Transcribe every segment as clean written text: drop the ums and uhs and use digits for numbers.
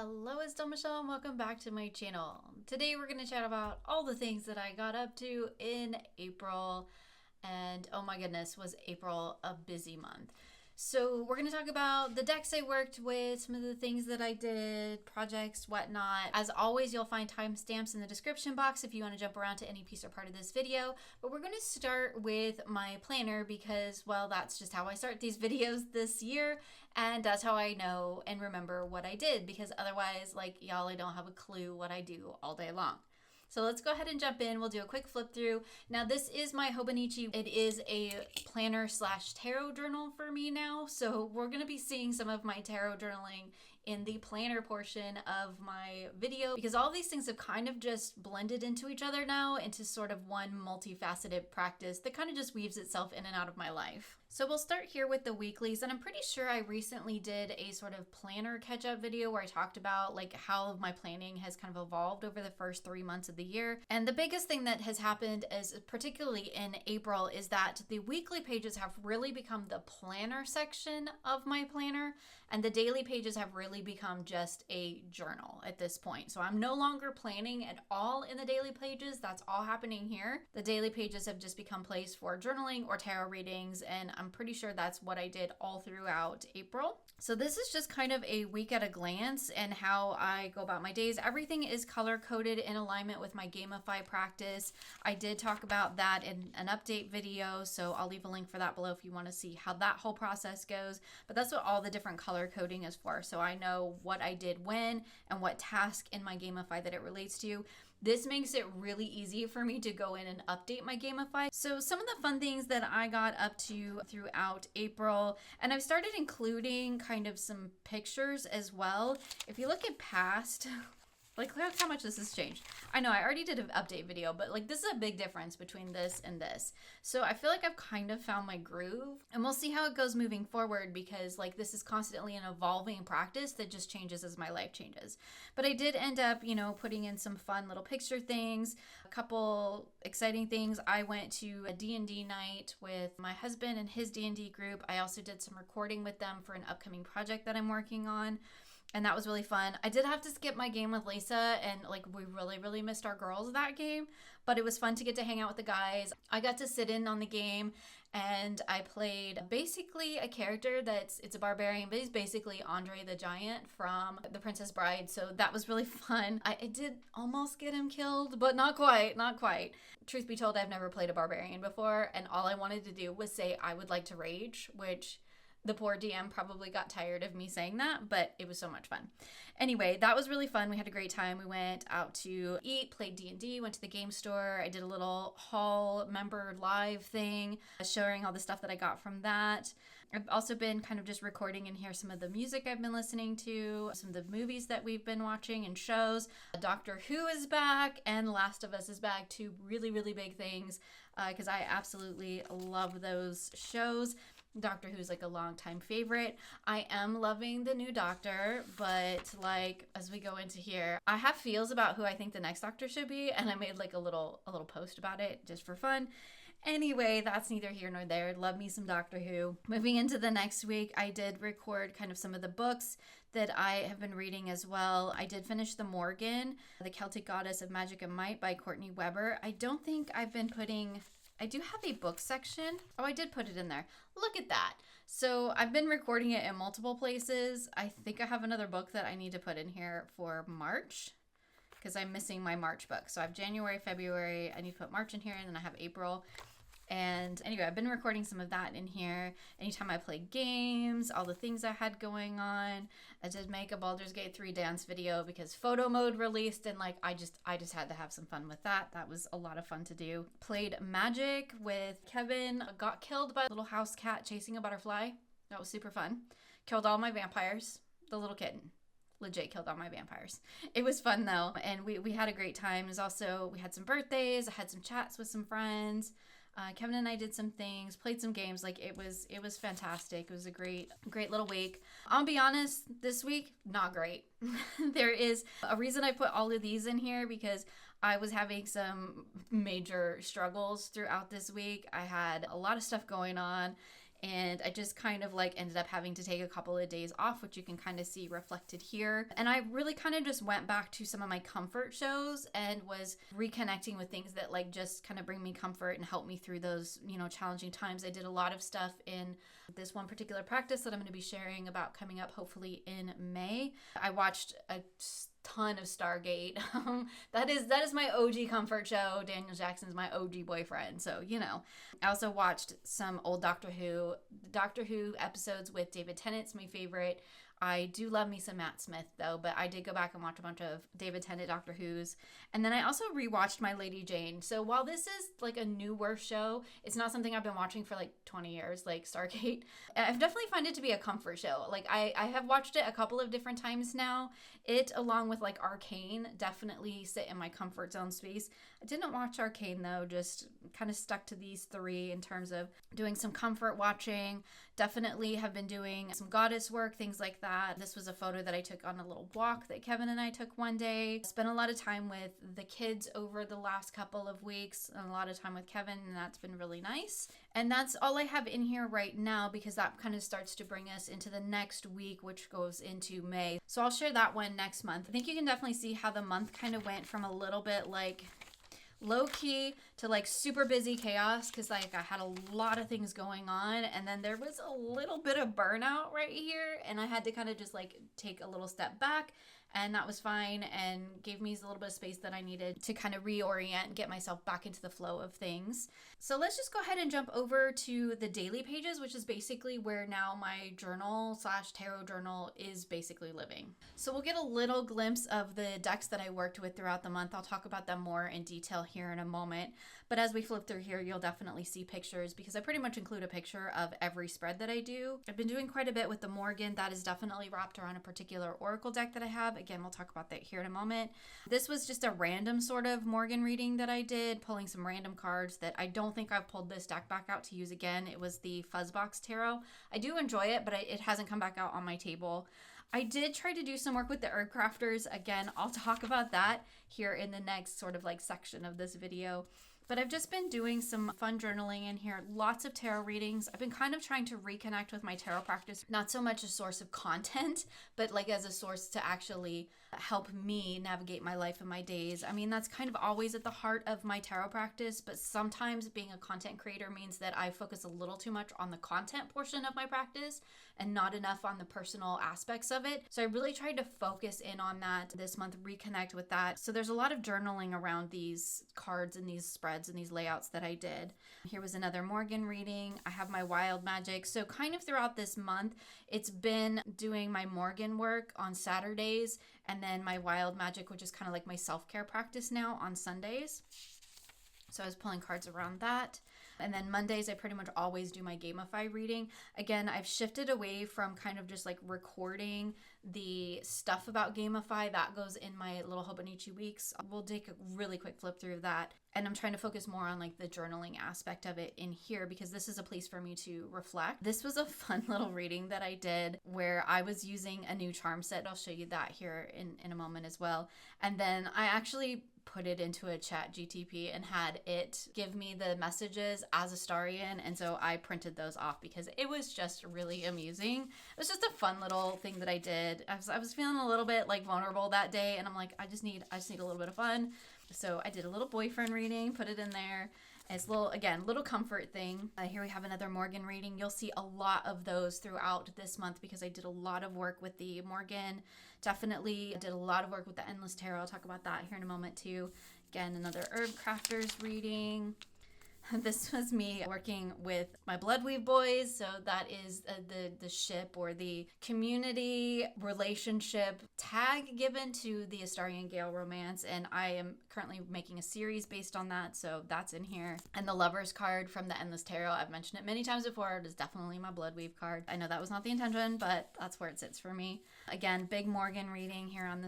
Hello, it's Dawn Michelle and welcome back to my channel. Today we're going to chat about all the things that I got up to in April, and oh my goodness, was April a busy month. So we're going to talk about the decks I worked with, some of the things that I did, projects, whatnot. As always, you'll find timestamps in the description box if you want to jump around to any piece or part of this video. But we're going to start with my planner because, well, that's just how I start these videos this year. And that's how I know and remember what I did, because otherwise, like y'all, I don't have a clue what I do all day long. So let's go ahead and jump in. We'll do a quick flip through. Now this is my Hobonichi. It is a planner / tarot journal for me now. So we're going to be seeing some of my tarot journaling in the planner portion of my video, because all these things have kind of just blended into each other now into sort of one multifaceted practice that kind of just weaves itself in and out of my life. So we'll start here with the weeklies, and I'm pretty sure I recently did a sort of planner catch-up video where I talked about like how my planning has kind of evolved over the first 3 months of the year. And the biggest thing that has happened is, particularly in April, is that the weekly pages have really become the planner section of my planner, and the daily pages have really become just a journal at this point. So I'm no longer planning at all in the daily pages. That's all happening here. The daily pages have just become place for journaling or tarot readings, and I'm pretty sure that's what I did all throughout April. So this is just kind of a week at a glance and how I go about my days. Everything is color-coded in alignment with my Gamify practice. I did talk about that in an update video, so I'll leave a link for that below if you want to see how that whole process goes. But that's what all the different color coding is for, so I know what I did when and what task in my Gamify that it relates to. This makes it really easy for me to go in and update my Gamify. So some of the fun things that I got up to throughout April, and I've started including kind of some pictures as well. If you look at past, like look how much this has changed. I know I already did an update video, but like this is a big difference between this and this. So I feel like I've kind of found my groove, and we'll see how it goes moving forward, because like this is constantly an evolving practice that just changes as my life changes. But I did end up, putting in some fun little picture things, a couple exciting things. I went to a D&D night with my husband and his D&D group. I also did some recording with them for an upcoming project that I'm working on, and that was really fun. I did have to skip my game with Lisa, and like we really missed our girls that game, but it was fun to get to hang out with the guys. I got to sit in on the game, and I played basically a character it's a barbarian, but he's basically Andre the Giant from The Princess Bride, so that was really fun. I did almost get him killed, but not quite. Truth be told, I've never played a barbarian before, and all I wanted to do was say I would like to rage, which the poor DM probably got tired of me saying that, but it was so much fun. Anyway, that was really fun. We had a great time. We went out to eat, played D&D, went to the game store. I did a little haul member live thing, showing all the stuff that I got from that. I've also been kind of just recording in here some of the music I've been listening to, some of the movies that we've been watching and shows. Doctor Who is back, and Last of Us is back. Two really big things, because I absolutely love those shows. Doctor Who's like a longtime favorite. I am loving the new Doctor, but like as we go into here, I have feels about who I think the next Doctor should be, and I made like a little post about it just for fun. Anyway, that's neither here nor there. Love me some Doctor Who. Moving into the next week, I did record kind of some of the books that I have been reading as well. I did finish The Morgan, The Celtic Goddess of Magic and Might by Courtney Weber. I don't think I've been putting... I do have a book section. Oh, I did put it in there. Look at that. So I've been recording it in multiple places. I think I have another book that I need to put in here for March, because I'm missing my March book. So I have January, February. I need to put March in here, and then I have April. And anyway, I've been recording some of that in here. Anytime I played games, all the things I had going on. I did make a Baldur's Gate 3 dance video because photo mode released, and like I just had to have some fun with that. That was a lot of fun to do. Played Magic with Kevin. Got killed by a little house cat chasing a butterfly. That was super fun. Killed all my vampires. The little kitten legit killed all my vampires. It was fun though, and we had a great time. It was also, we had some birthdays. I had some chats with some friends. Kevin and I did some things, played some games. Like it was fantastic. It was a great little week. I'll be honest, this week, not great. There is a reason I put all of these in here, because I was having some major struggles throughout this week. I had a lot of stuff going on, and I just kind of like ended up having to take a couple of days off, which you can kind of see reflected here. And I really kind of just went back to some of my comfort shows and was reconnecting with things that like just kind of bring me comfort and help me through those, you know, challenging times. I did a lot of stuff in this one particular practice that I'm going to be sharing about coming up hopefully in May. I watched a ton of Stargate. That is my OG comfort show. Daniel Jackson's my OG boyfriend, so you know. I also watched some old Doctor Who episodes with David Tennant's my favorite. I do love me some Matt Smith though, but I did go back and watch a bunch of David Tennant Doctor Who's. And then I also rewatched My Lady Jane. So while this is like a newer show, it's not something I've been watching for like 20 years, like Stargate. I've definitely found it to be a comfort show. Like I have watched it a couple of different times now. It, along with like Arcane, definitely sit in my comfort zone space. I didn't watch Arcane though, just kind of stuck to these three in terms of doing some comfort watching. Definitely have been doing some goddess work, things like that. This was a photo that I took on a little walk that Kevin and I took one day. Spent a lot of time with the kids over the last couple of weeks, and a lot of time with Kevin, and that's been really nice. And that's all I have in here right now, because that kind of starts to bring us into the next week, which goes into May. So I'll share that one next month. I think you can definitely see how the month kind of went from a little bit like low key to like super busy chaos, because like I had a lot of things going on, and then there was a little bit of burnout right here, and I had to kind of just like take a little step back, and that was fine and gave me a little bit of space that I needed to kind of reorient and get myself back into the flow of things. So let's just go ahead and jump over to the daily pages, which is basically where now my journal / tarot journal is basically living. So we'll get a little glimpse of the decks that I worked with throughout the month. I'll talk about them more in detail here in a moment. But as we flip through here, you'll definitely see pictures, because I pretty much include a picture of every spread that I do. I've been doing quite a bit with the Morgan. That is definitely wrapped around a particular oracle deck that I have. Again, we'll talk about that here in a moment. This was just a random sort of Morgan reading that I did, pulling some random cards that I don't think I've pulled this deck back out to use again. It was the Fuzzbox Tarot. I do enjoy it, but it hasn't come back out on my table. I did try to do some work with the Herb Crafters. Again, I'll talk about that here in the next sort of like section of this video. But I've just been doing some fun journaling in here, lots of tarot readings. I've been kind of trying to reconnect with my tarot practice, not so much a source of content, but like as a source to actually help me navigate my life and my days. I mean, that's kind of always at the heart of my tarot practice, but sometimes being a content creator means that I focus a little too much on the content portion of my practice and not enough on the personal aspects of it. So I really tried to focus in on that this month, reconnect with that. So there's a lot of journaling around these cards and these spreads and these layouts that I did. Here was another Morgan reading. I have my Wild Magic. So kind of throughout this month, it's been doing my Morgan work on Saturdays, and then my Wild Magic, which is kind of like my self-care practice now, on Sundays. So I was pulling cards around that. And then Mondays, I pretty much always do my Gamify reading. Again, I've shifted away from kind of just like recording the stuff about Gamify. That goes in my little Hobonichi weeks. We'll take a really quick flip through that. And I'm trying to focus more on like the journaling aspect of it in here, because this is a place for me to reflect. This was a fun little reading that I did where I was using a new charm set. I'll show you that here in a moment as well. And then I actually put it into a chat GTP and had it give me the messages as a Starian, and so I printed those off because it was just really amusing. It was just a fun little thing that I did. I was feeling a little bit like vulnerable that day, and I'm like, I just need a little bit of fun. So I did a little boyfriend reading, put it in there. It's little comfort thing. Here we have another Morgan reading. You'll see a lot of those throughout this month because I did a lot of work with the Morgan. Definitely did a lot of work with the Endless Tarot. I'll talk about that here in a moment too. Again, another Herb Crafters reading. This was me working with my Bloodweave boys. So that is the ship or the community relationship tag given to the Astarian Gale romance. And I am currently making a series based on that. So that's in here. And the Lover's card from the Endless Tarot. I've mentioned it many times before. It is definitely my Bloodweave card. I know that was not the intention, but that's where it sits for me. Again, big Morgan reading here on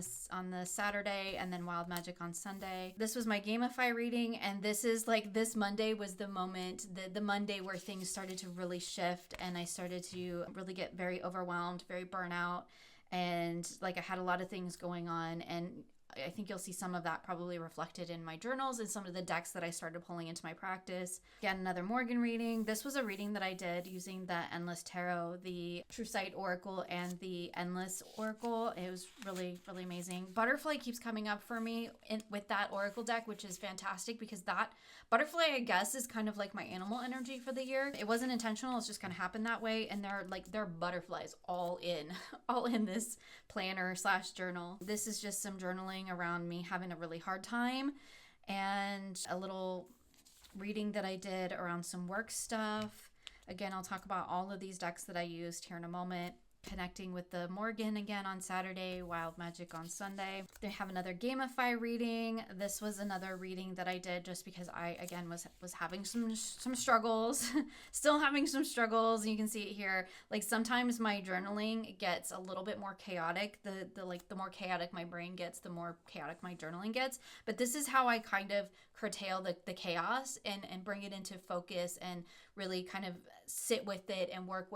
the Saturday, and then Wild Magic on Sunday. This was my Gamify reading, and this is like this Monday was the moment, the Monday where things started to really shift, and I started to really get very overwhelmed, very burnout, and like I had a lot of things going on. And I think you'll see some of that probably reflected in my journals and some of the decks that I started pulling into my practice. Again, another Morgan reading. This was a reading that I did using the Endless Tarot, the True Sight Oracle, and the Endless Oracle. It was really, really amazing. Butterfly keeps coming up for me with that Oracle deck, which is fantastic because that butterfly, I guess, is kind of like my animal energy for the year. It wasn't intentional. It's just kind of happened that way. And they're butterflies all in this planner / journal. This is just some journaling around me having a really hard time and a little reading that I did around some work stuff. Again, I'll talk about all of these decks that I used here in a moment. Connecting with the Morgan again on Saturday, Wild Magic on Sunday. They have another Gamify reading. This was another reading that I did just because I, again, was having some struggles, still having some struggles. You can see it here. Like sometimes my journaling gets a little bit more chaotic. The more chaotic my brain gets, the more chaotic my journaling gets. But this is how I kind of curtail the chaos and bring it into focus and really kind of sit with it and work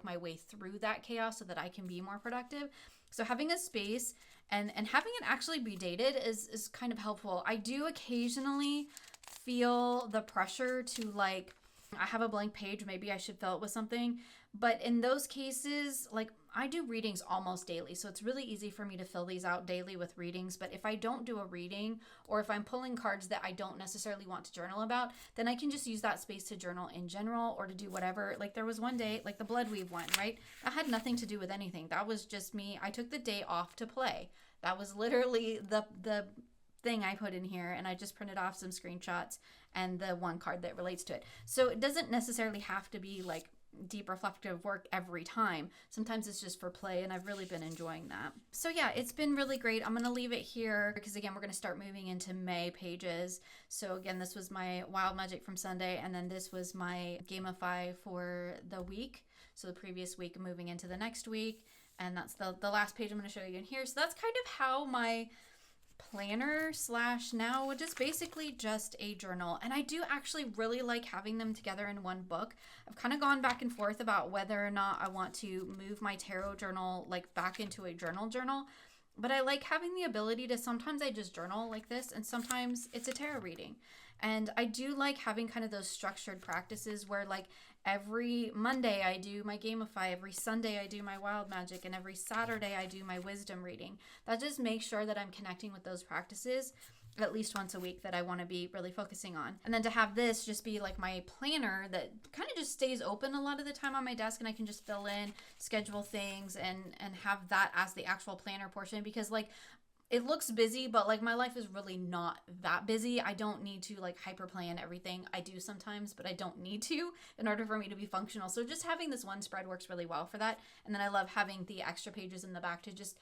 my way through that chaos so that I can be more productive. So having a space and having it actually be dated is kind of helpful. I do occasionally feel the pressure to like, I have a blank page, maybe I should fill it with something. But in those cases, like I do readings almost daily. So it's really easy for me to fill these out daily with readings. But if I don't do a reading or if I'm pulling cards that I don't necessarily want to journal about, then I can just use that space to journal in general or to do whatever. Like there was one day, like the blood weave one, right? That had nothing to do with anything. That was just me. I took the day off to play. That was literally the thing I put in here, and I just printed off some screenshots and the one card that relates to it. So it doesn't necessarily have to be like deep reflective work every time. Sometimes it's just for play, and I've really been enjoying that. So yeah, it's been really great. I'm going to leave it here because again, we're going to start moving into May pages. So again, this was my Wild Magic from Sunday, and then this was my Gamify for the week. So the previous week moving into the next week, and that's the last page I'm going to show you in here. So that's kind of how my planner / now which is basically just a journal, and I do actually really like having them together in one book. I've kind of gone back and forth about whether or not I want to move my tarot journal like back into a journal, but I like having the ability to sometimes I just journal like this and sometimes it's a tarot reading. And I do like having kind of those structured practices where like every Monday I do my Gamify, every Sunday I do my Wild Magic, and every Saturday I do my wisdom reading. That just makes sure that I'm connecting with those practices at least once a week that I want to be really focusing on. And then to have this just be like my planner that kind of just stays open a lot of the time on my desk, and I can just fill in, schedule things, and have that as the actual planner portion, because like it looks busy, but like my life is really not that busy. I don't need to like hyper plan everything. I do sometimes, but I don't need to in order for me to be functional. So just having this one spread works really well for that. And then I love having the extra pages in the back to just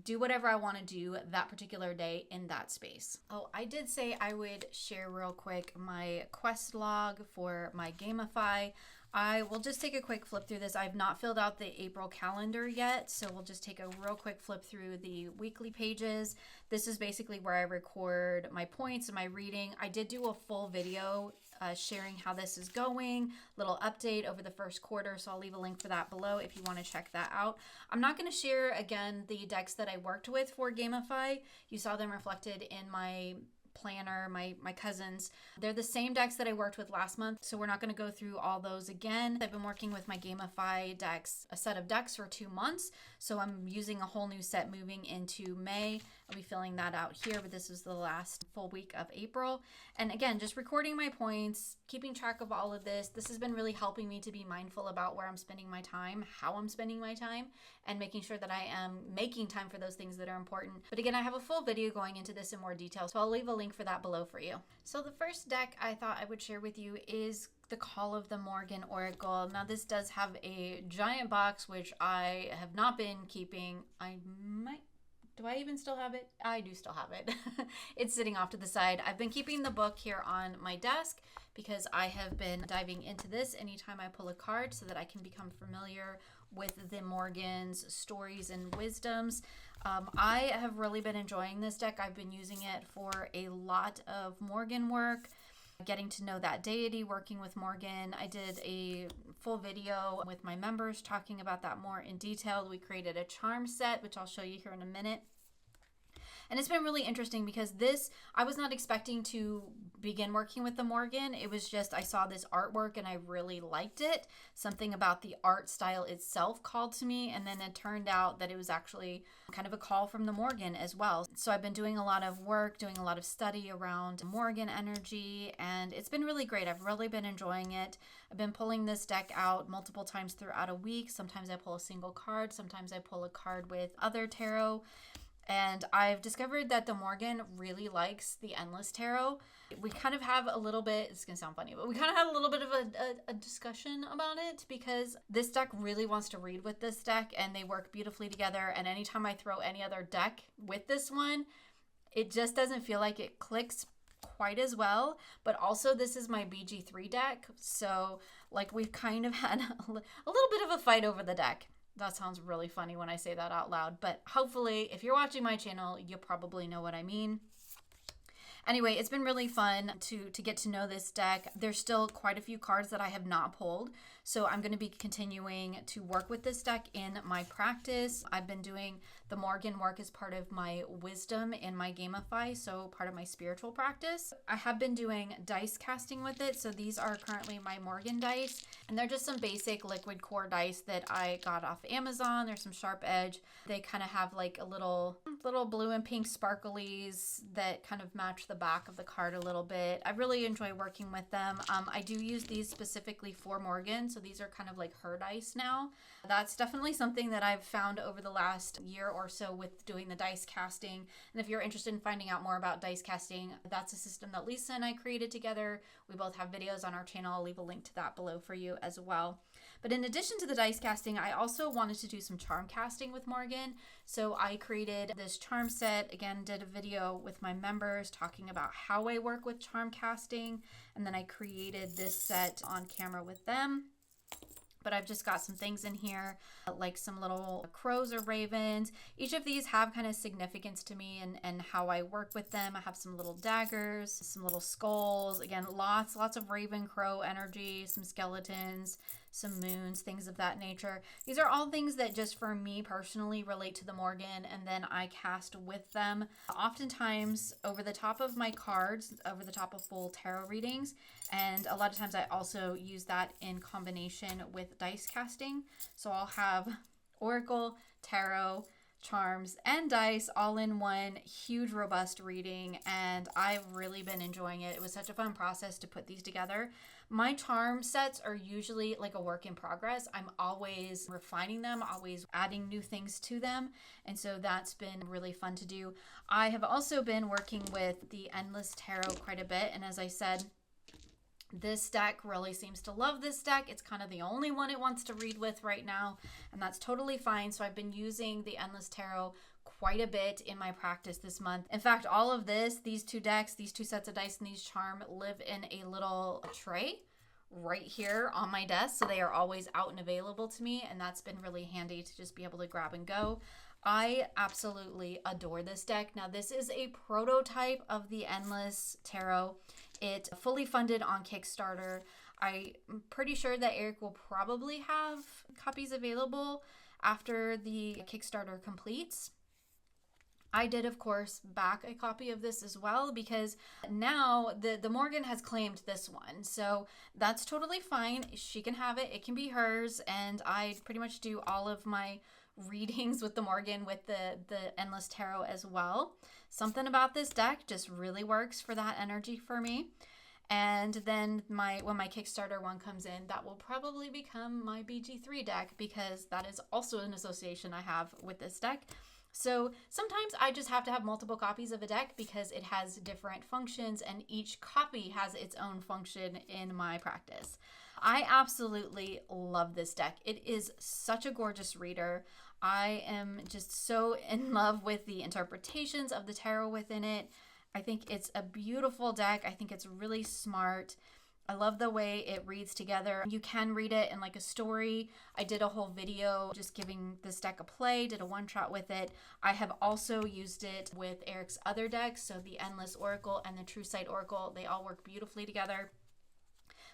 do whatever I want to do that particular day in that space. Oh, I did say I would share real quick my quest log for my Gamify. I will just take a quick flip through this. I've not filled out the April calendar yet, so we'll just take a real quick flip through the weekly pages. This is basically where I record my points and my reading. I did do a full video sharing how this is going, little update over the first quarter, so I'll leave a link for that below if you want to check that out. I'm not going to share, again, the decks that I worked with for Gamify. You saw them reflected in my planner, my cousins. They're the same decks that I worked with last month, so we're not going to go through all those again. I've been working with my Gamify decks, a set of decks for 2 months, so I'm using a whole new set moving into May. I'll be filling that out here, but this is the last full week of April. And again, just recording my points, keeping track of all of this. This has been really helping me to be mindful about where I'm spending my time, how I'm spending my time, and making sure that I am making time for those things that are important. But again, I have a full video going into this in more detail, so I'll leave a link for that below for you. So the first deck I thought I would share with you is the Call of the Morgan Oracle. Now this does have a giant box, which I have not been keeping. Do I even still have it? I do still have it. It's sitting off to the side. I've been keeping the book here on my desk because I have been diving into this anytime I pull a card so that I can become familiar with the Morgan's stories and wisdoms. I have really been enjoying this deck. I've been using it for a lot of Morgan work, getting to know that deity, working with Morgan. I did a full video with my members talking about that more in detail. We created a charm set, which I'll show you here in a minute. And it's been really interesting because I was not expecting to begin working with the Morgan. It was just, I saw this artwork and I really liked it. Something about the art style itself called to me. And then it turned out that it was actually kind of a call from the Morgan as well. So I've been doing a lot of work, doing a lot of study around Morgan energy, and it's been really great. I've really been enjoying it. I've been pulling this deck out multiple times throughout a week. Sometimes I pull a single card. Sometimes I pull a card with other tarot. And I've discovered that the Morgan really likes the Endless Tarot. We kind of have a little bit, it's going to sound funny, but we kind of had a little bit of a discussion about it because this deck really wants to read with this deck and they work beautifully together. And anytime I throw any other deck with this one, it just doesn't feel like it clicks quite as well. But also this is my BG3 deck. So like we've kind of had a little bit of a fight over the deck. That sounds really funny when I say that out loud, but hopefully if you're watching my channel, you'll probably know what I mean. Anyway, it's been really fun to get to know this deck. There's still quite a few cards that I have not pulled, so I'm going to be continuing to work with this deck in my practice. I've been doing the Morgan work as part of my wisdom in my Gamify, so part of my spiritual practice. I have been doing dice casting with it, so these are currently my Morgan dice, and they're just some basic liquid core dice that I got off Amazon. There's some sharp edge. They kind of have like a little blue and pink sparklies that kind of match the back of the card a little bit. I really enjoy working with them. I do use these specifically for Morgan, so these are kind of like her dice now. That's definitely something that I've found over the last year or so with doing the dice casting. And if you're interested in finding out more about dice casting, that's a system that Lisa and I created together. We both have videos on our channel. I'll leave a link to that below for you as well. But in addition to the dice casting, I also wanted to do some charm casting with Morgan. So I created this charm set, again, did a video with my members talking about how I work with charm casting. And then I created this set on camera with them. But I've just got some things in here, like some little crows or ravens. Each of these have kind of significance to me and how I work with them. I have some little daggers, some little skulls. Again, lots of raven crow energy, some skeletons, some moons, things of that nature. These are all things that just for me personally relate to the Morgan, and then I cast with them. Oftentimes over the top of my cards, over the top of full tarot readings, and a lot of times I also use that in combination with dice casting. So I'll have oracle, tarot, charms, and dice all in one huge robust reading, and I've really been enjoying it. It was such a fun process to put these together. My charm sets are usually like a work in progress. I'm always refining them, always adding new things to them, and so that's been really fun to do. I have also been working with the Endless Tarot quite a bit, and as I said, this deck really seems to love this deck. It's kind of the only one it wants to read with right now, and that's totally fine. So I've been using the Endless Tarot quite a bit in my practice this month. In fact, all of these two decks, these two sets of dice, and these charm live in a little tray right here on my desk. So they are always out and available to me, and that's been really handy to just be able to grab and go. I absolutely adore this deck. Now, this is a prototype of the Endless Tarot. It fully funded on Kickstarter. I'm pretty sure that Eric will probably have copies available after the Kickstarter completes. I did, of course, back a copy of this as well because now the Morgan has claimed this one. So that's totally fine. She can have it. It can be hers. And I pretty much do all of my readings with the Morgan with the Endless Tarot as well. Something about this deck just really works for that energy for me. And then when my Kickstarter one comes in, that will probably become my BG3 deck because that is also an association I have with this deck. So sometimes I just have to have multiple copies of a deck because it has different functions and each copy has its own function in my practice. I absolutely love this deck. It is such a gorgeous reader. I am just so in love with the interpretations of the tarot within it. I think it's a beautiful deck. I think it's really smart. I love the way it reads together. You can read it in like a story. I did a whole video just giving this deck a play, did a one-shot with it. I have also used it with Eric's other decks, so the Endless Oracle and the True Sight Oracle. They all work beautifully together.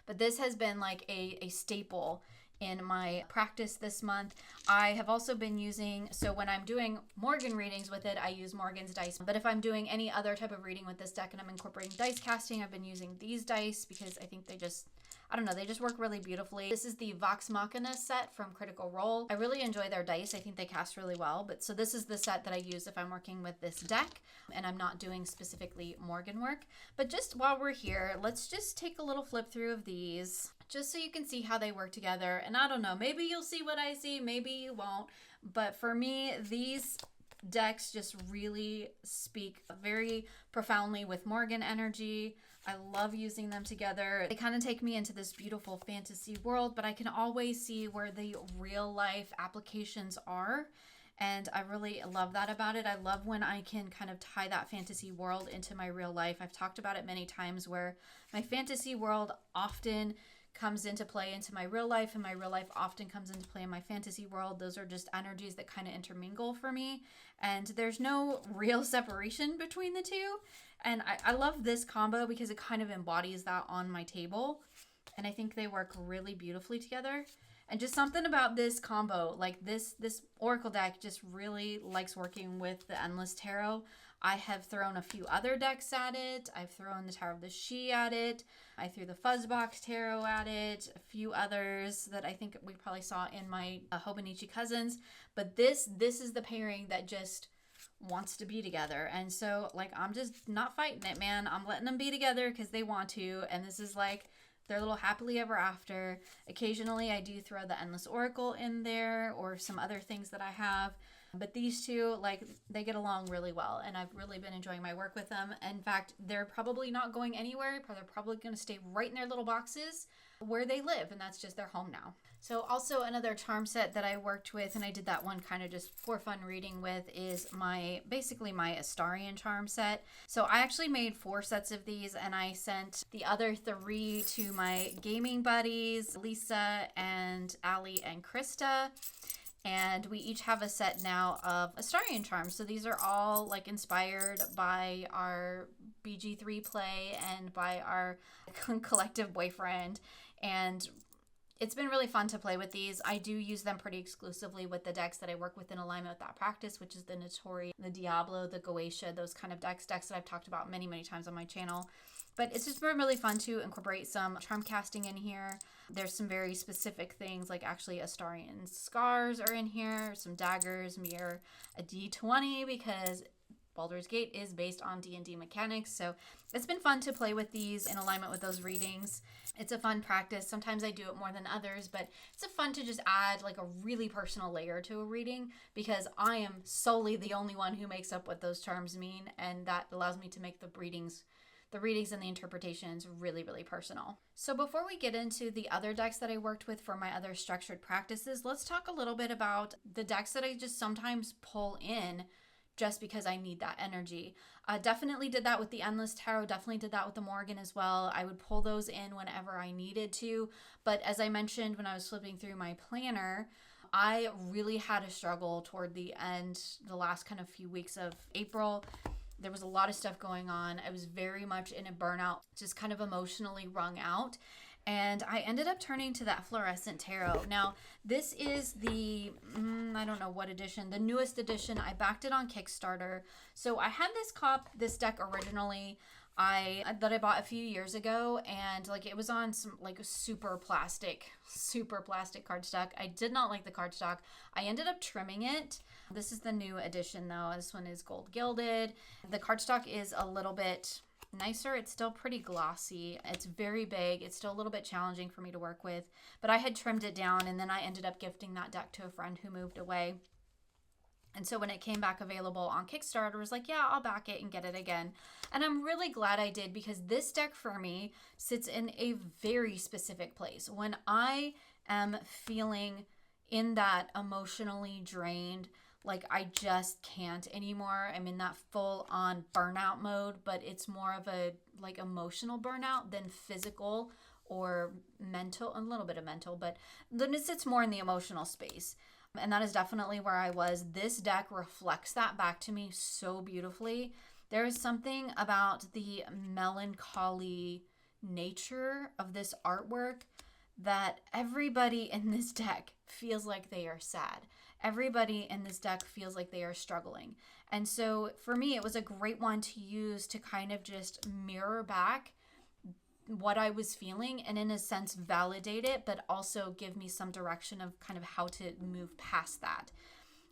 But this has been like a staple in my practice this month. I have also been using, so when I'm doing Morgan readings with it, I use Morgan's dice. But if I'm doing any other type of reading with this deck and I'm incorporating dice casting, I've been using these dice because I think they just, I don't know, they just work really beautifully. This is the Vox Machina set from Critical Role. I really enjoy their dice. I think they cast really well. But so this is the set that I use if I'm working with this deck and I'm not doing specifically Morgan work. But just while we're here, let's just take a little flip through of these just so you can see how they work together. And I don't know, maybe you'll see what I see, maybe you won't. But for me, these decks just really speak very profoundly with Morgan energy. I love using them together. They kind of take me into this beautiful fantasy world, but I can always see where the real life applications are. And I really love that about it. I love when I can kind of tie that fantasy world into my real life. I've talked about it many times where my fantasy world often comes into play into my real life, and my real life often comes into play in my fantasy world. Those are just energies that kind of intermingle for me, and there's no real separation between the two. And I love this combo because it kind of embodies that on my table, and I think they work really beautifully together. And just something about this combo, like this Oracle deck just really likes working with the Endless Tarot. I have thrown a few other decks at it. I've thrown the Tower of the She at it. I threw the Fuzzbox Tarot at it. A few others that I think we probably saw in my Hobonichi Cousins. But this is the pairing that just wants to be together. And so, like, I'm just not fighting it, man. I'm letting them be together because they want to. And this is like their little happily ever after. Occasionally, I do throw the Endless Oracle in there or some other things that I have. But these two, like, they get along really well, and I've really been enjoying my work with them. In fact, they're probably not going anywhere. They're probably going to stay right in their little boxes where they live, and that's just their home now. So also another charm set that I worked with, and I did that one kind of just for fun reading with, is basically my Astarian charm set. So I actually made 4 sets of these, and I sent the other 3 to my gaming buddies, Lisa and Allie and Krista. And we each have a set now of Astarian charms. So these are all like inspired by our BG3 play and by our collective boyfriend. And it's been really fun to play with these. I do use them pretty exclusively with the decks that I work with in alignment with that practice, which is the Notori, the Diablo, the Goetia, those kind of decks that I've talked about many, many times on my channel. But it's just been really fun to incorporate some charm casting in here. There's some very specific things, like actually Astarian scars are in here, some daggers, mirror, a D20, because Baldur's Gate is based on D&D mechanics. So it's been fun to play with these in alignment with those readings. It's a fun practice. Sometimes I do it more than others, but it's fun to just add like a really personal layer to a reading, because I am solely the only one who makes up what those charms mean, and that allows me to make the readings and the interpretations really, really personal. So before we get into the other decks that I worked with for my other structured practices, let's talk a little bit about the decks that I just sometimes pull in just because I need that energy. Definitely did that with the Endless Tarot, definitely did that with the Morgan as well. I would pull those in whenever I needed to, but as I mentioned when I was flipping through my planner, I really had a struggle toward the end, the last kind of few weeks of April. There was a lot of stuff going on. I was very much in a burnout, just kind of emotionally wrung out. And I ended up turning to that Fluorescent Tarot. Now, this is the, I don't know what edition, the newest edition. I backed it on Kickstarter. So I had this deck originally that I bought a few years ago, and like it was on some like super plastic cardstock. I did not like the cardstock. I ended up trimming it. This is the new edition though. This one is gold gilded. The cardstock is a little bit nicer. It's still pretty glossy. It's very big. It's still a little bit challenging for me to work with, but I had trimmed it down, and then I ended up gifting that deck to a friend who moved away. And so when it came back available on Kickstarter, I was like, yeah, I'll back it and get it again. And I'm really glad I did, because this deck for me sits in a very specific place. When I am feeling in that emotionally drained, like I just can't anymore. I'm in that full on burnout mode, but it's more of a like emotional burnout than physical or mental, a little bit of mental, but then it sits more in the emotional space. And that is definitely where I was. This deck reflects that back to me so beautifully. There is something about the melancholy nature of this artwork that everybody in this deck feels like they are sad. Everybody in this deck feels like they are struggling. And so for me, it was a great one to use to kind of just mirror back what I was feeling and in a sense validate it, but also give me some direction of kind of how to move past that.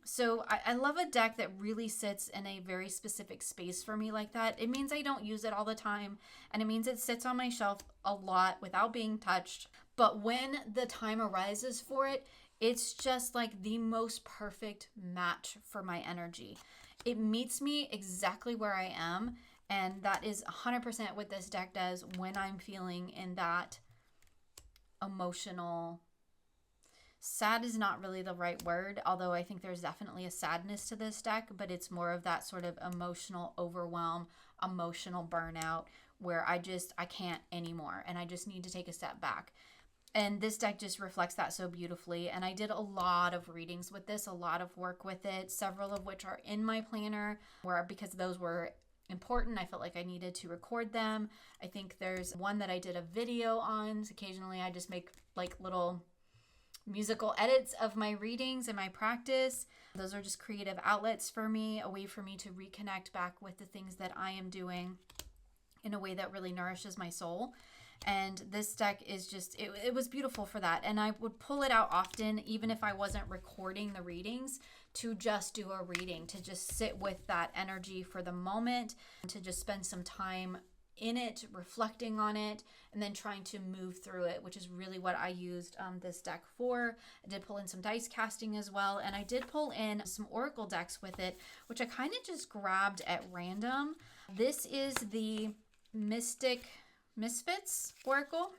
So I love a deck that really sits in a very specific space for me like that. It means I don't use it all the time, and it means it sits on my shelf a lot without being touched. But when the time arises for it, it's just like the most perfect match for my energy. It meets me exactly where I am, and that is 100% what this deck does when I'm feeling in that emotional. Sad is not really the right word, although I think there's definitely a sadness to this deck, but it's more of that sort of emotional overwhelm, emotional burnout where I can't anymore and I just need to take a step back. And this deck just reflects that so beautifully. And I did a lot of readings with this, a lot of work with it, several of which are in my planner because those were important. I felt like I needed to record them. I think there's one that I did a video on. Occasionally I just make like little musical edits of my readings and my practice. Those are just creative outlets for me, a way for me to reconnect back with the things that I am doing in a way that really nourishes my soul. And this deck is just, it was beautiful for that. And I would pull it out often, even if I wasn't recording the readings, to just do a reading, to just sit with that energy for the moment, to just spend some time in it, reflecting on it, and then trying to move through it, which is really what I used this deck for. I did pull in some dice casting as well, and I did pull in some oracle decks with it, which I kind of just grabbed at random. This is the Mystic Misfits Oracle.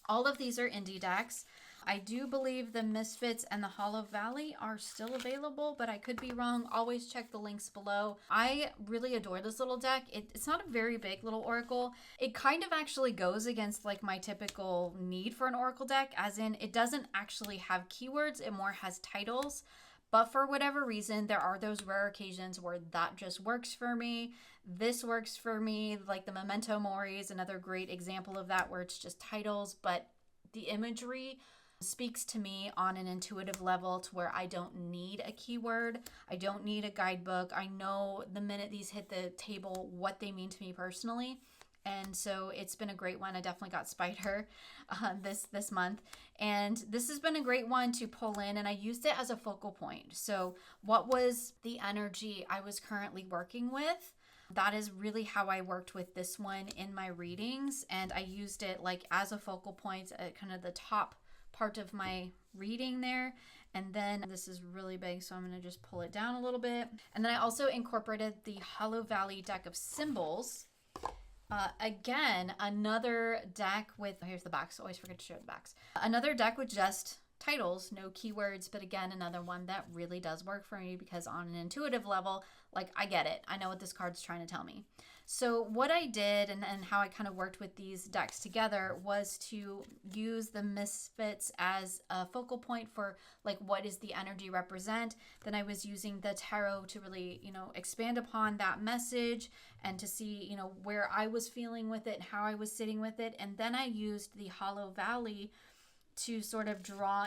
All of these are indie decks. I do believe the Misfits and the Hollow Valley are still available, but I could be wrong. Always check the links below. I really adore this little deck. It's not a very big little oracle. It kind of actually goes against like my typical need for an oracle deck, as in it doesn't actually have keywords, it more has titles. But for whatever reason, there are those rare occasions where that just works for me. This works for me. Like the Memento Mori is another great example of that, where it's just titles, but the imagery speaks to me on an intuitive level to where I don't need a keyword. I don't need a guidebook. I know the minute these hit the table what they mean to me personally. And so it's been a great one. I definitely got Spider this month. And this has been a great one to pull in, and I used it as a focal point. So what was the energy I was currently working with? That is really how I worked with this one in my readings. And I used it like as a focal point at kind of the top part of my reading there. And then this is really big, so I'm going to just pull it down a little bit. And then I also incorporated the Hollow Valley deck of symbols. Again, another deck with, here's the backs, always forget to show the backs. Another deck with just titles, no keywords, but again, another one that really does work for me because on an intuitive level, like I get it. I know what this card's trying to tell me. So what I did and how I kind of worked with these decks together was to use the Misfits as a focal point for like what does the energy represent. Then I was using the tarot to really, expand upon that message and to see, where I was feeling with it and how I was sitting with it. And then I used the Hollow Valley to sort of draw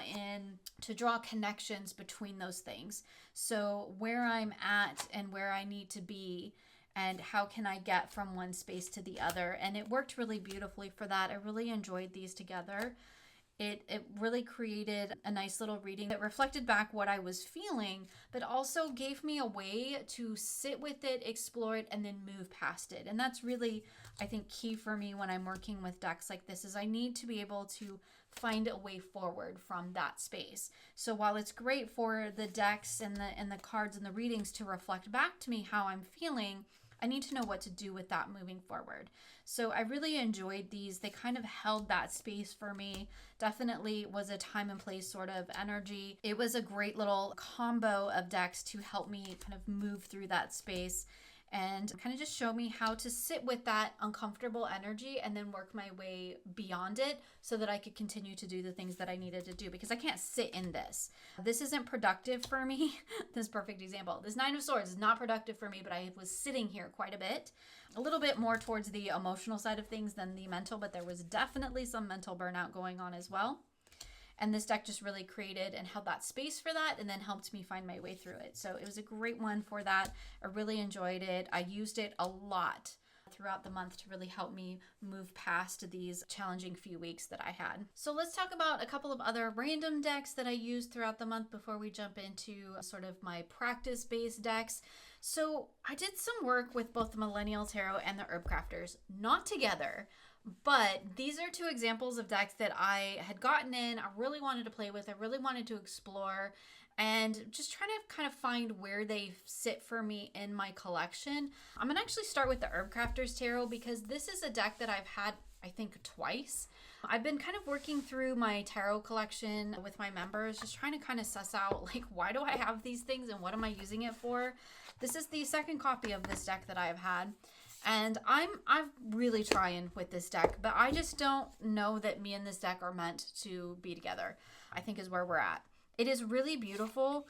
connections between those things. So where I'm at and where I need to be, and how can I get from one space to the other. And it worked really beautifully for that. I really enjoyed these together. It really created a nice little reading that reflected back what I was feeling, but also gave me a way to sit with it, explore it, and then move past it. And that's really, I think, key for me when I'm working with decks like this, is I need to be able to find a way forward from that space. So while it's great for the decks and the cards and the readings to reflect back to me how I'm feeling, I need to know what to do with that moving forward. So I really enjoyed these. They kind of held that space for me. Definitely was a time and place sort of energy. It was a great little combo of decks to help me kind of move through that space. and kind of just show me how to sit with that uncomfortable energy and then work my way beyond it so that I could continue to do the things that I needed to do, because I can't sit in this. This isn't productive for me. This perfect example. This Nine of Swords is not productive for me, but I was sitting here quite a bit. A little bit more towards the emotional side of things than the mental, but there was definitely some mental burnout going on as well. And this deck just really created and held that space for that, and then helped me find my way through it. So it was a great one for that. I really enjoyed it. I used it a lot throughout the month to really help me move past these challenging few weeks that I had. So let's talk about a couple of other random decks that I used throughout the month before we jump into sort of my practice-based decks. So I did some work with both the Millennial Tarot and the Herb Crafters, not together, but these are two examples of decks that I had gotten in, I really wanted to play with, I really wanted to explore, and just trying to kind of find where they sit for me in my collection. I'm going to actually start with the Herb Crafters Tarot, because this is a deck that I've had, I think, twice. I've been kind of working through my tarot collection with my members, just trying to kind of suss out, like, why do I have these things and what am I using it for? This is the second copy of this deck that I've had. And I'm really trying with this deck, but I just don't know that me and this deck are meant to be together, I think is where we're at. It is really beautiful,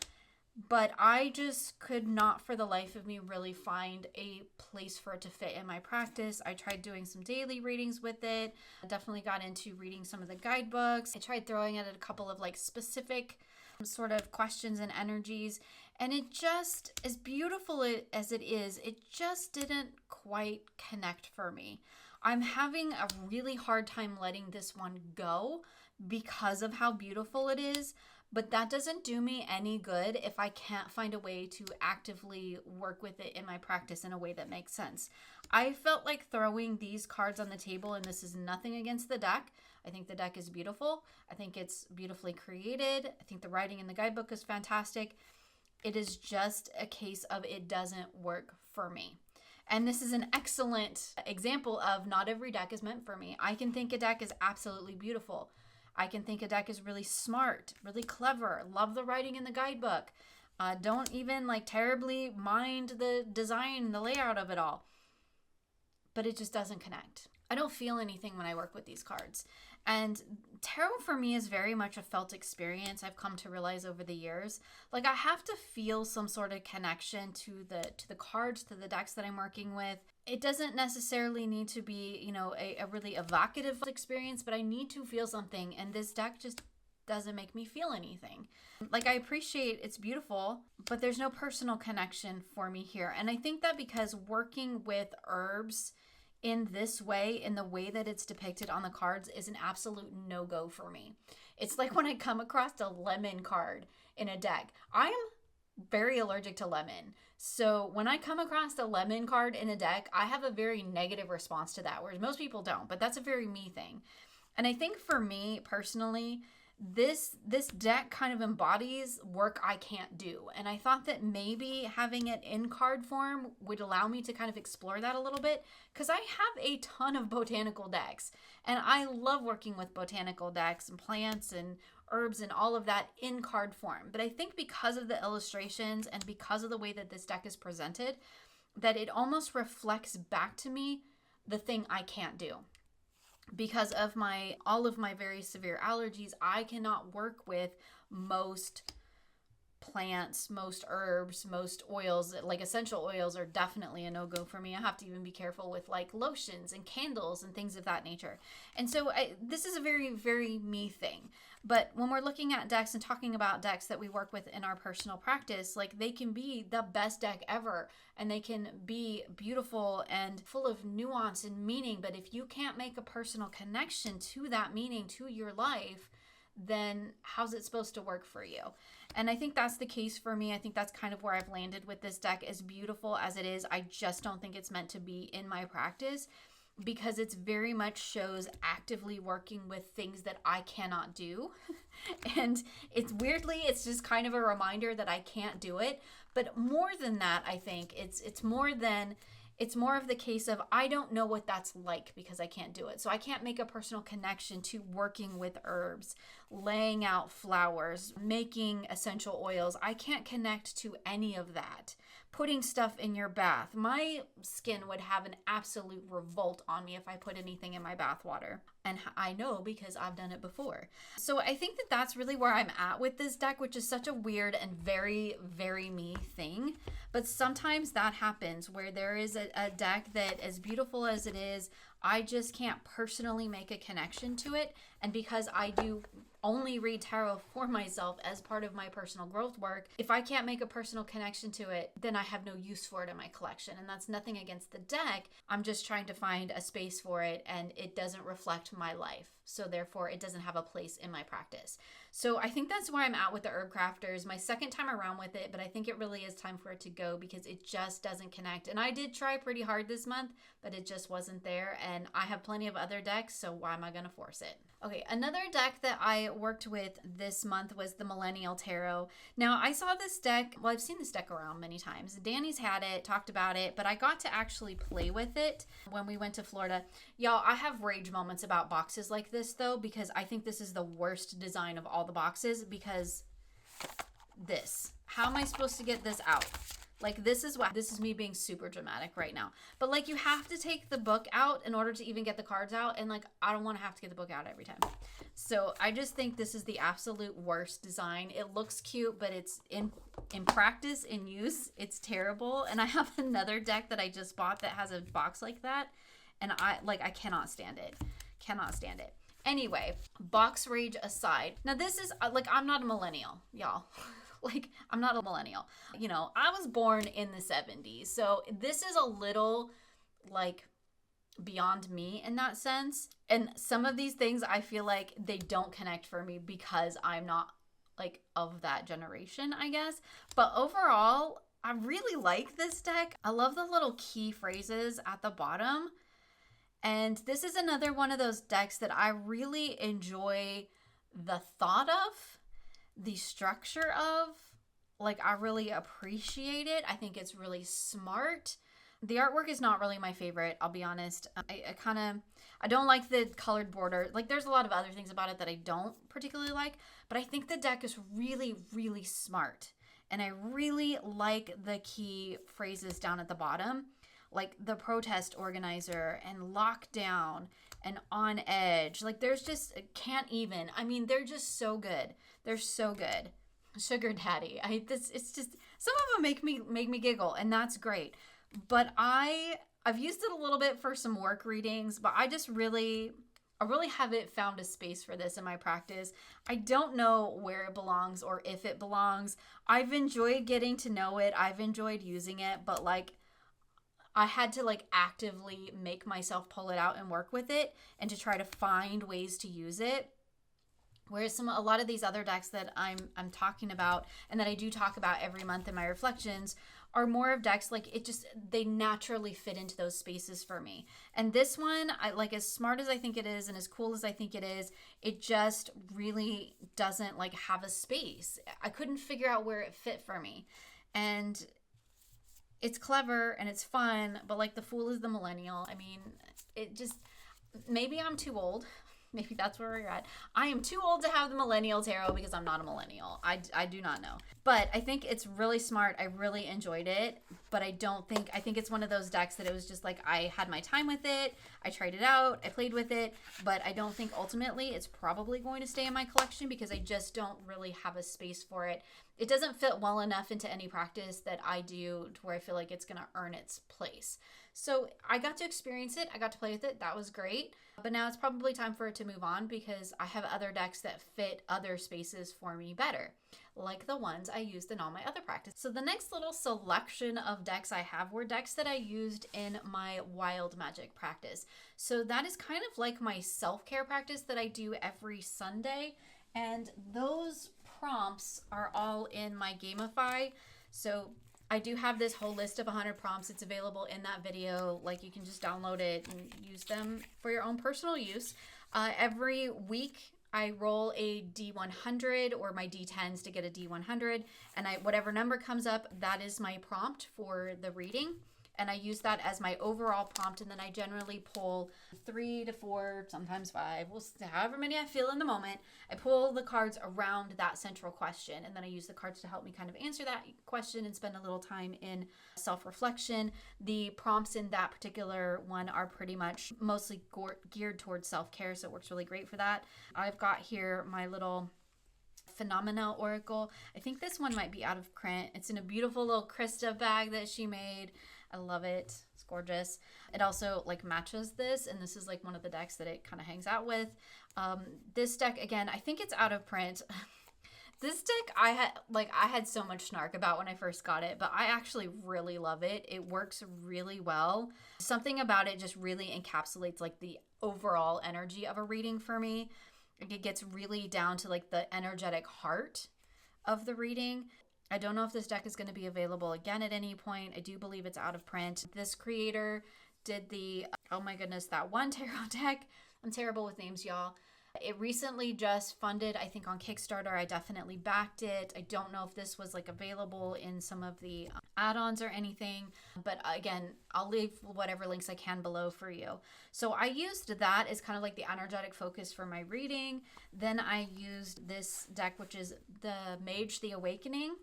but I just could not for the life of me really find a place for it to fit in my practice. I tried doing some daily readings with it. I definitely got into reading some of the guidebooks. I tried throwing at it a couple of like specific sort of questions and energies. And it just, as beautiful as it is, it just didn't quite connect for me. I'm having a really hard time letting this one go because of how beautiful it is, but that doesn't do me any good if I can't find a way to actively work with it in my practice in a way that makes sense. I felt like throwing these cards on the table, and this is nothing against the deck. I think the deck is beautiful. I think it's beautifully created. I think the writing in the guidebook is fantastic. It is just a case of it doesn't work for me. And this is an excellent example of not every deck is meant for me. I can think a deck is absolutely beautiful. I can think a deck is really smart, really clever, love the writing in the guidebook. Don't even like terribly mind the design, the layout of it all. But it just doesn't connect. I don't feel anything when I work with these cards. And tarot for me is very much a felt experience. I've come to realize over the years, like I have to feel some sort of connection to the cards, to the decks that I'm working with. It doesn't necessarily need to be, you know, a really evocative experience, but I need to feel something. And this deck just doesn't make me feel anything. Like I appreciate it's beautiful, but there's no personal connection for me here. And I think that because working with herbs in this way, in the way that it's depicted on the cards, is an absolute no-go for me. It's like when I come across a lemon card in a deck. I'm very allergic to lemon. So when I come across a lemon card in a deck, I have a very negative response to that, whereas most people don't, but that's a very me thing. And I think for me personally, this deck kind of embodies work I can't do. And I thought that maybe having it in card form would allow me to kind of explore that a little bit, because I have a ton of botanical decks and I love working with botanical decks and plants and herbs and all of that in card form. But I think because of the illustrations and because of the way that this deck is presented, that it almost reflects back to me the thing I can't do. Because of all of my very severe allergies, I cannot work with most plants, most herbs, most oils. Like essential oils are definitely a no-go for me. I have to even be careful with like lotions and candles and things of that nature. And so this is a very, very me thing. But when we're looking at decks and talking about decks that we work with in our personal practice, like they can be the best deck ever and they can be beautiful and full of nuance and meaning. But if you can't make a personal connection to that meaning, to your life, then how's it supposed to work for you? And I think that's the case for me. I think that's kind of where I've landed with this deck. As beautiful as it is, I just don't think it's meant to be in my practice, because it's very much shows actively working with things that I cannot do. And it's just kind of a reminder that I can't do it. But more than that, I think it's more of the case of I don't know what that's like because I can't do it. So I can't make a personal connection to working with herbs, laying out flowers, making essential oils. I can't connect to any of that. putting stuff in your bath. My skin would have an absolute revolt on me if I put anything in my bath water. And I know because I've done it before. So I think that that's really where I'm at with this deck, which is such a weird and very, very me thing. But sometimes that happens where there is a deck that, as beautiful as it is, I just can't personally make a connection to it. And because I do only read tarot for myself as part of my personal growth work, if I can't make a personal connection to it, then I have no use for it in my collection. And that's nothing against the deck. I'm just trying to find a space for it, and it doesn't reflect my life. So therefore, it doesn't have a place in my practice. So I think that's where I'm at with the Herb Crafters. My second time around with it, but I think it really is time for it to go because it just doesn't connect. And I did try pretty hard this month, but it just wasn't there. And I have plenty of other decks, so why am I going to force it? Okay, another deck that I worked with this month was the Millennial Tarot. Now, I saw this deck, well, I've seen this deck around many times. Danny's had it, talked about it, but I got to actually play with it when we went to Florida. Y'all, I have rage moments about boxes like this, though, because I think this is the worst design of all the boxes, because this. How am I supposed to get this out? Like, this is me being super dramatic right now. But, like, you have to take the book out in order to even get the cards out. And, like, I don't want to have to get the book out every time. So, I just think this is the absolute worst design. It looks cute, but it's in practice, in use, it's terrible. And I have another deck that I just bought that has a box like that. And I cannot stand it. Cannot stand it. Anyway, box rage aside. Now, this is, like, I'm not a millennial, y'all. Like, I'm not a millennial. You know, I was born in the 70s. So this is a little, like, beyond me in that sense. And some of these things, I feel like they don't connect for me because I'm not, like, of that generation, I guess. But overall, I really like this deck. I love the little key phrases at the bottom. And this is another one of those decks that I really enjoy the thought of, the structure of. Like, I really appreciate it. I think it's really smart. The artwork is not really my favorite, I'll be honest. I don't like the colored border. Like, there's a lot of other things about it that I don't particularly like, but I think the deck is really, really smart. And I really like the key phrases down at the bottom, like the protest organizer and lockdown and on edge. Like, there's just, can't even. I mean, they're just so good. They're so good. Sugar daddy. It's just, some of them make me giggle, and that's great. But I've used it a little bit for some work readings, but I really haven't found a space for this in my practice. I don't know where it belongs or if it belongs. I've enjoyed getting to know it. I've enjoyed using it, but, like, I had to, like, actively make myself pull it out and work with it and to try to find ways to use it. Whereas a lot of these other decks that I'm talking about and that I do talk about every month in my reflections are more of decks, like, they naturally fit into those spaces for me. And this one, I like, as smart as I think it is and as cool as I think it is, it just really doesn't, like, have a space. I couldn't figure out where it fit for me. And it's clever and it's fun, but, like, the fool is the millennial. I mean, it just, maybe I'm too old. Maybe that's where we're at. I am too old to have the Millennial Tarot because I'm not a millennial. I do not know. But I think it's really smart. I really enjoyed it. But I think it's one of those decks that it was just like, I had my time with it. I tried it out. I played with it. But I don't think ultimately it's probably going to stay in my collection because I just don't really have a space for it. It doesn't fit well enough into any practice that I do to where I feel like it's going to earn its place. So I got to experience it. I got to play with it. That was great. But now it's probably time for it to move on because I have other decks that fit other spaces for me better, like the ones I used in all my other practice. So the next little selection of decks I have were decks that I used in my wild magic practice. So that is kind of like my self-care practice that I do every Sunday. And those prompts are all in my Gamify. So I do have this whole list of 100 prompts. It's available in that video. Like, you can just download it and use them for your own personal use. Every week I roll a D100 or my D10s to get a D100. And whatever number comes up, that is my prompt for the reading. and I use that as my overall prompt. And then I generally pull 3 to 4, sometimes 5, however many I feel in the moment. I pull the cards around that central question, and then I use the cards to help me kind of answer that question and spend a little time in self-reflection. The prompts in that particular one are pretty much mostly geared towards self-care, so it works really great for that. I've got here my little Phenomena Oracle. I think this one might be out of print. It's in a beautiful little Krista bag that she made. I love it. It's gorgeous. It also like matches this, and this is like one of the decks that it kind of hangs out with. This deck, again, I think it's out of print. This deck I had so much snark about when I first got it, but I actually really love it. It works really well. Something about it just really encapsulates like the overall energy of a reading for me. It gets really down to like the energetic heart of the reading. I don't know if this deck is going to be available again at any point. I do believe it's out of print. This creator did the, oh my goodness, that one tarot deck. I'm terrible with names, y'all. It recently just funded, I think, on Kickstarter. I definitely backed it. I don't know if this was like available in some of the add-ons or anything, but again, I'll leave whatever links I can below for you. So I used that as kind of like the energetic focus for my reading. Then I used this deck, which is the Mage the Awakening.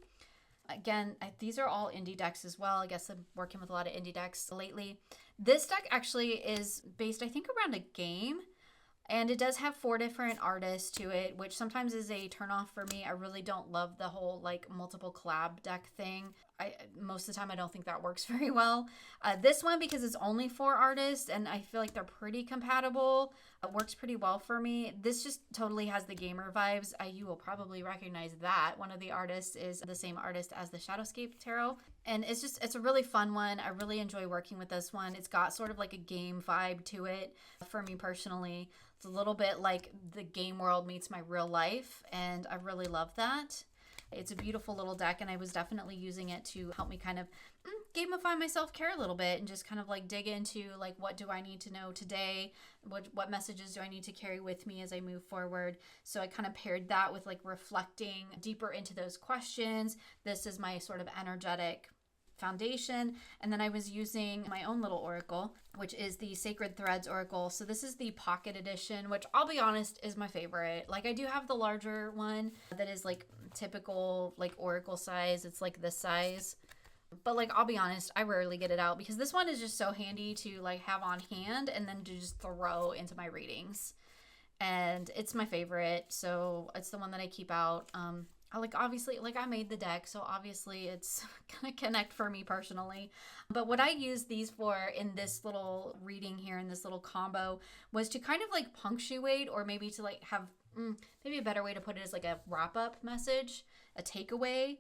Again, these are all indie decks as well. I guess I'm working with a lot of indie decks lately. This deck actually is based, I think, around a game. And it does have 4 different artists to it, which sometimes is a turnoff for me. I really don't love the whole like multiple collab deck thing. Most of the time I don't think that works very well. This one, because it's only 4 artists and I feel like they're pretty compatible, it works pretty well for me. This just totally has the gamer vibes. You will probably recognize that one of the artists is the same artist as the Shadowscape Tarot. And it's a really fun one. I really enjoy working with this one. It's got sort of like a game vibe to it for me personally. It's a little bit like the game world meets my real life, and I really love that. It's a beautiful little deck, and I was definitely using it to help me kind of gamify my self-care a little bit and just kind of like dig into like, what do I need to know today? What messages do I need to carry with me as I move forward? So I kind of paired that with like reflecting deeper into those questions. This is my sort of energetic foundation. And then I was using my own little oracle, which is the Sacred Threads Oracle. So this is the pocket edition, which I'll be honest is my favorite. Like I do have the larger one that is like typical like oracle size. It's like this size. But like, I'll be honest, I rarely get it out because this one is just so handy to like have on hand and then to just throw into my readings. And it's my favorite. So it's the one that I keep out. Obviously, I made the deck, so obviously it's gonna connect for me personally. But what I used these for in this little reading here, in this little combo, was to kind of like punctuate, or maybe to like have, maybe a better way to put it is like a wrap-up message, a takeaway.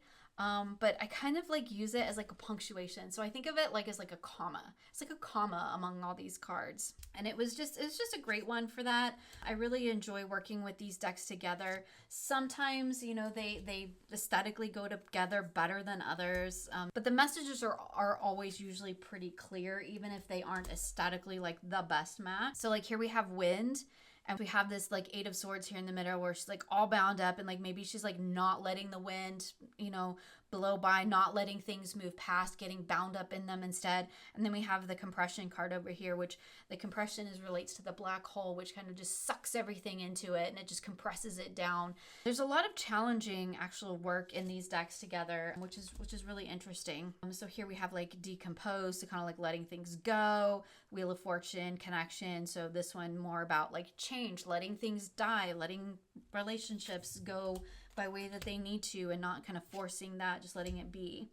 But I kind of like use it as like a punctuation. So I think of it like as like a comma. It's like a comma among all these cards. And it's just a great one for that. I really enjoy working with these decks together. Sometimes, you know, they aesthetically go together better than others. But the messages are always usually pretty clear, even if they aren't aesthetically like the best match. So like here we have wind. And we have this like 8 of Swords here in the middle where she's like all bound up and like maybe she's like not letting the wind, you know, blow by, not letting things move past, getting bound up in them instead. And then we have the compression card over here, which the compression relates to the black hole, which kind of just sucks everything into it and it just compresses it down. There's a lot of challenging actual work in these decks together, which is really interesting. So here we have like decompose, so kind of like letting things go, Wheel of Fortune, connection. So this one more about like change, letting things die, letting relationships go by way that they need to and not kind of forcing that, just letting it be.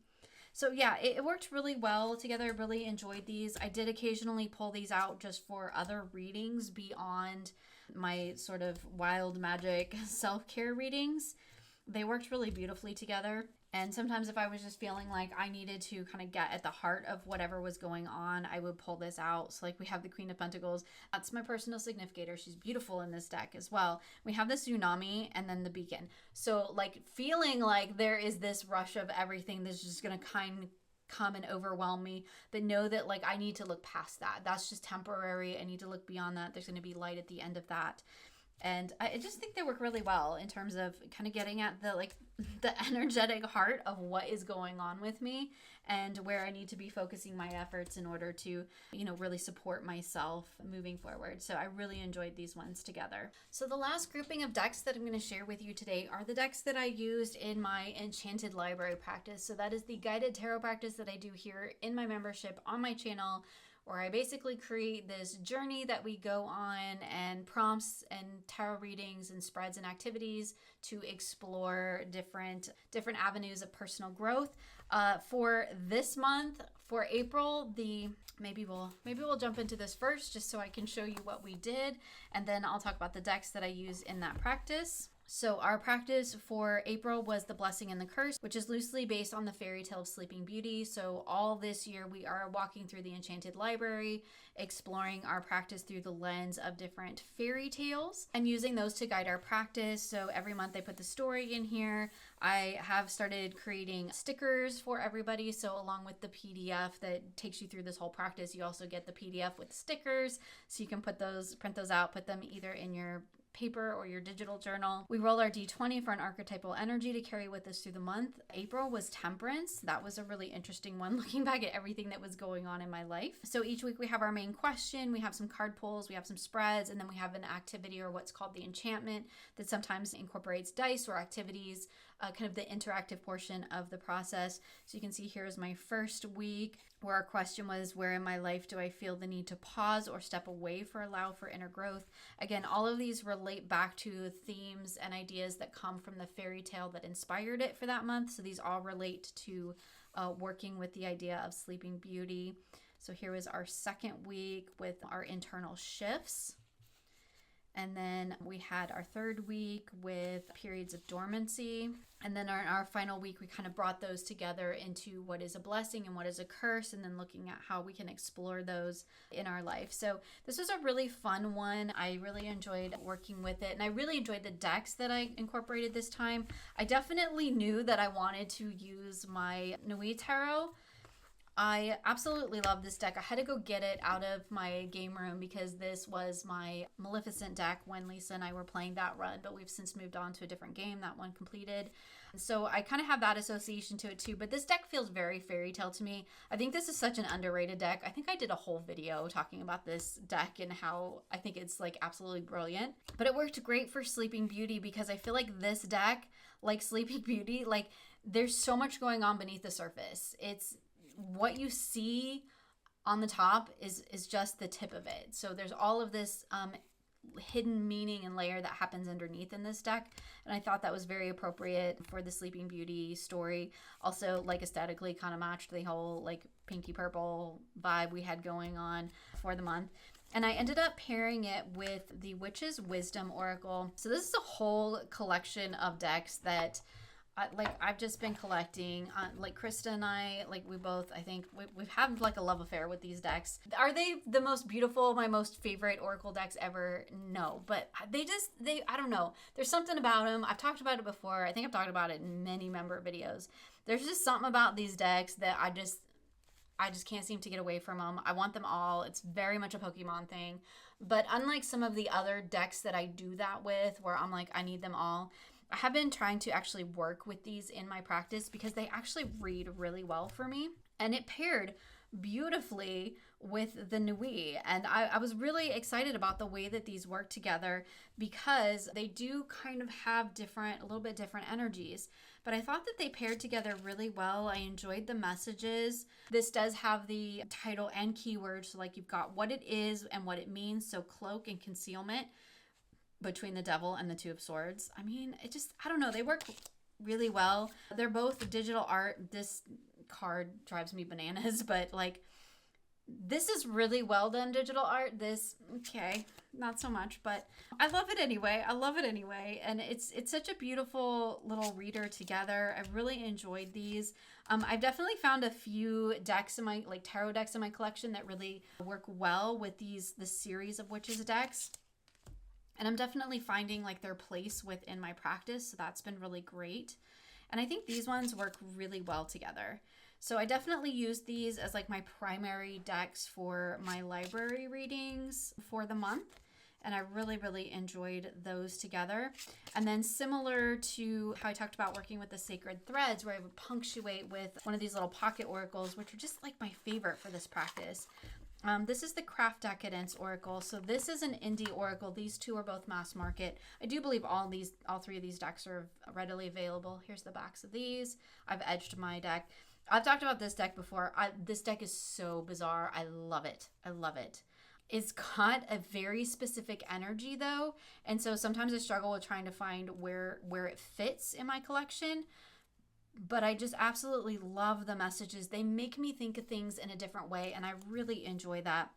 So yeah, it worked really well together. I really enjoyed these. I did occasionally pull these out just for other readings beyond my sort of wild magic self-care readings. They worked really beautifully together. And sometimes if I was just feeling like I needed to kind of get at the heart of whatever was going on, I would pull this out. So like we have the Queen of Pentacles. That's my personal significator. She's beautiful in this deck as well. We have the Tsunami and then the Beacon. So like feeling like there is this rush of everything that's just going to kind of come and overwhelm me, but know that like I need to look past that. That's just temporary. I need to look beyond that. There's going to be light at the end of that. And I just think they work really well in terms of kind of getting at the the energetic heart of what is going on with me and where I need to be focusing my efforts in order to, really support myself moving forward. So I really enjoyed these ones together. So the last grouping of decks that I'm going to share with you today are the decks that I used in my Enchanted library practice. So that is the guided tarot practice that I do here in my membership on my channel, where I basically create this journey that we go on and prompts and tarot readings and spreads and activities to explore different avenues of personal growth. For this month, for April, maybe we'll jump into this first just so I can show you what we did, and then I'll talk about the decks that I use in that practice. So our practice for April was the Blessing and the Curse, which is loosely based on the fairy tale of Sleeping Beauty. So all this year we are walking through the Enchanted library, exploring our practice through the lens of different fairy tales and using those to guide our practice. So every month I put the story in here. I have started creating stickers for everybody. So along with the PDF that takes you through this whole practice, you also get the PDF with stickers. So you can print those out, put them either in your paper or your digital journal. We roll our D20 for an archetypal energy to carry with us through the month. April was Temperance. That was a really interesting one, looking back at everything that was going on in my life. So each week we have our main question, we have some card pulls, we have some spreads, and then we have an activity or what's called the enchantment that sometimes incorporates dice or activities, kind of the interactive portion of the process. So you can see here is my first week, where our question was, where in my life do I feel the need to pause or step away for allow for inner growth? Again, all of these relate back to themes and ideas that come from the fairy tale that inspired it for that month. So these all relate to working with the idea of Sleeping Beauty. So here was our second week with our internal shifts. And then we had our third week with periods of dormancy. And then our final week, we kind of brought those together into what is a blessing and what is a curse, and then looking at how we can explore those in our life. So this was a really fun one. I really enjoyed working with it, and I really enjoyed the decks that I incorporated this time. I definitely knew that I wanted to use my nudity tarot. I absolutely love this deck. I had to go get it out of my game room because this was my Maleficent deck when Lisa and I were playing that run, but we've since moved on to a different game, that one completed. So I kind of have that association to it too, but this deck feels very fairy tale to me. I think this is such an underrated deck. I think I did a whole video talking about this deck and how I think it's absolutely brilliant, but it worked great for Sleeping Beauty because I feel like this deck, like Sleeping Beauty, there's so much going on beneath the surface. It's what you see on the top is just the tip of it. So there's all of this hidden meaning and layer that happens underneath in this deck, and I thought that was very appropriate for the Sleeping Beauty story. Also, aesthetically kind of matched the whole pinky purple vibe we had going on for the month. And I ended up pairing it with the Witch's Wisdom Oracle. So this is a whole collection of decks that I've just been collecting. Krista and I, we both, I think we've had a love affair with these decks. Are they the most beautiful, my most favorite Oracle decks ever? No, but I don't know. There's something about them. I've talked about it before. I think I've talked about it in many member videos. There's just something about these decks that I just can't seem to get away from them. I want them all. It's very much a Pokemon thing. But unlike some of the other decks that I do that with, where I'm I need them all, I have been trying to actually work with these in my practice because they actually read really well for me. And it paired beautifully with the Nui. And I was really excited about the way that these work together because they do kind of have a little bit different energies. But I thought that they paired together really well. I enjoyed the messages. This does have the title and keywords. So you've got what it is and what it means. So cloak and concealment between the Devil and the Two of Swords. I mean, I don't know, they work really well. They're both digital art. This card drives me bananas, but this is really well done digital art. This, okay, not so much, but I love it anyway. And it's such a beautiful little reader together. I really enjoyed these. I've definitely found a few decks in my, tarot decks in my collection that really work well with this series of Witches decks. And I'm definitely finding their place within my practice. So that's been really great. And I think these ones work really well together. So I definitely use these as my primary decks for my library readings for the month. and I really enjoyed those together. And then similar to how I talked about working with the sacred threads, where I would punctuate with one of these little pocket oracles, which are just like my favorite for this practice. This is the Craft Decadence Oracle. So this is an indie oracle. These two are both mass market. I do believe all three of these decks are readily available. Here's the backs of these. I've edged my deck. I've talked about this deck before. This deck is so bizarre. I love it. I love it. It's got a very specific energy though. And so sometimes I struggle with trying to find where it fits in my collection. But I just absolutely love the messages. They make me think of things in a different way, and I really enjoy that.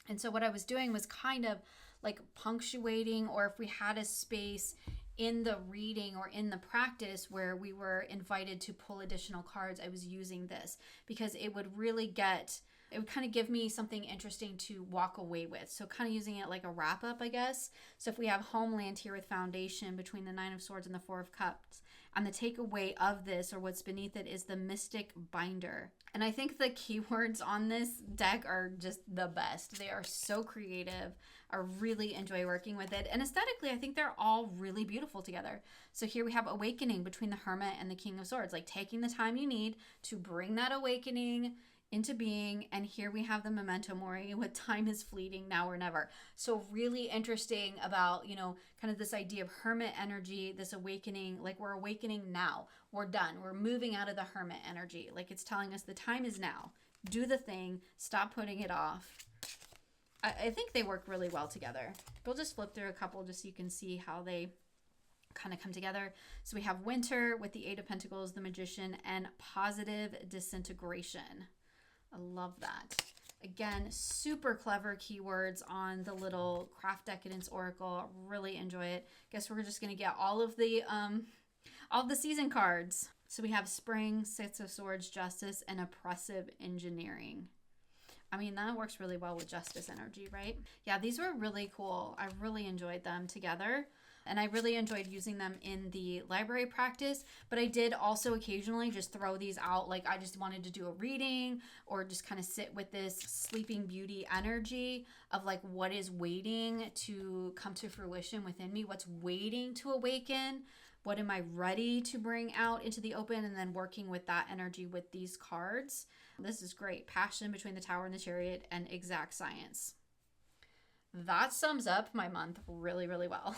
And so what I was doing was kind of like punctuating, or if we had a space in the reading or in the practice where we were invited to pull additional cards, I was using this because it would kind of give me something interesting to walk away with. So kind of using it like a wrap up, I guess. So if we have Homeland here with Foundation between the Nine of Swords and the Four of Cups, and the takeaway of this, or what's beneath it, is the Mystic Binder. And I think the keywords on this deck are just the best. They are so creative. I really enjoy working with it. And aesthetically, I think they're all really beautiful together. So here we have Awakening between the Hermit and the King of Swords, like taking the time you need to bring that awakening into being. And here we have the Memento Mori with time is fleeting, now or never. So really interesting about, kind of this idea of hermit energy, this awakening, like we're awakening now, we're done, we're moving out of the hermit energy. Like it's telling us the time is now, do the thing, stop putting it off. I think they work really well together. We'll just flip through a couple just so you can see how they kind of come together. So we have Winter with the Eight of Pentacles, the Magician, and Positive Disintegration. I love that. Again, super clever keywords on the little Craft Decadence Oracle. Really enjoy it. Guess we're just going to get all of the season cards. So we have Spring, Six of Swords, Justice, and Oppressive Engineering. I mean, that works really well with Justice energy, right? Yeah, these were really cool. I really enjoyed them together. And I really enjoyed using them in the library practice, but I did also occasionally just throw these out. Like I just wanted to do a reading or just kind of sit with this Sleeping Beauty energy of like what is waiting to come to fruition within me, what's waiting to awaken, what am I ready to bring out into the open, and then working with that energy with these cards. This is great. Passion between the Tower and the Chariot, and Exact Science. That sums up my month really well.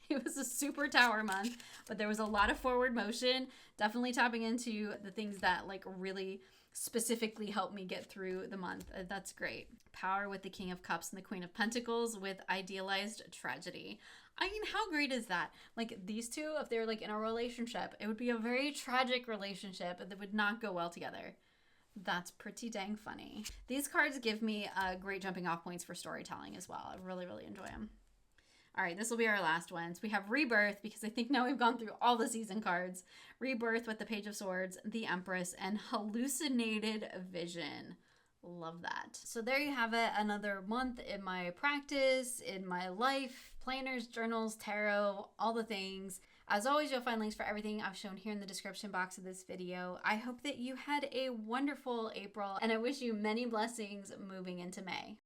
It was a super tower month, but there was a lot of forward motion, definitely tapping into the things that like really specifically helped me get through the month. That's great. Power with the King of Cups and the Queen of Pentacles with Idealized Tragedy. I mean, how great is that? Like these two, if they were like in a relationship, it would be a very tragic relationship that would not go well together. That's pretty dang funny. These cards give me great jumping off points for storytelling as well. I really enjoy them. All right, this will be our last one. So we have Rebirth, because I think now we've gone through all the season cards. Rebirth with the Page of Swords, the Empress, and Hallucinated Vision. Love that. So there you have it. Another month in my practice, in my life, planners, journals, tarot, all the things. As always, you'll find links for everything I've shown here in the description box of this video. I hope that you had a wonderful April, and I wish you many blessings moving into May.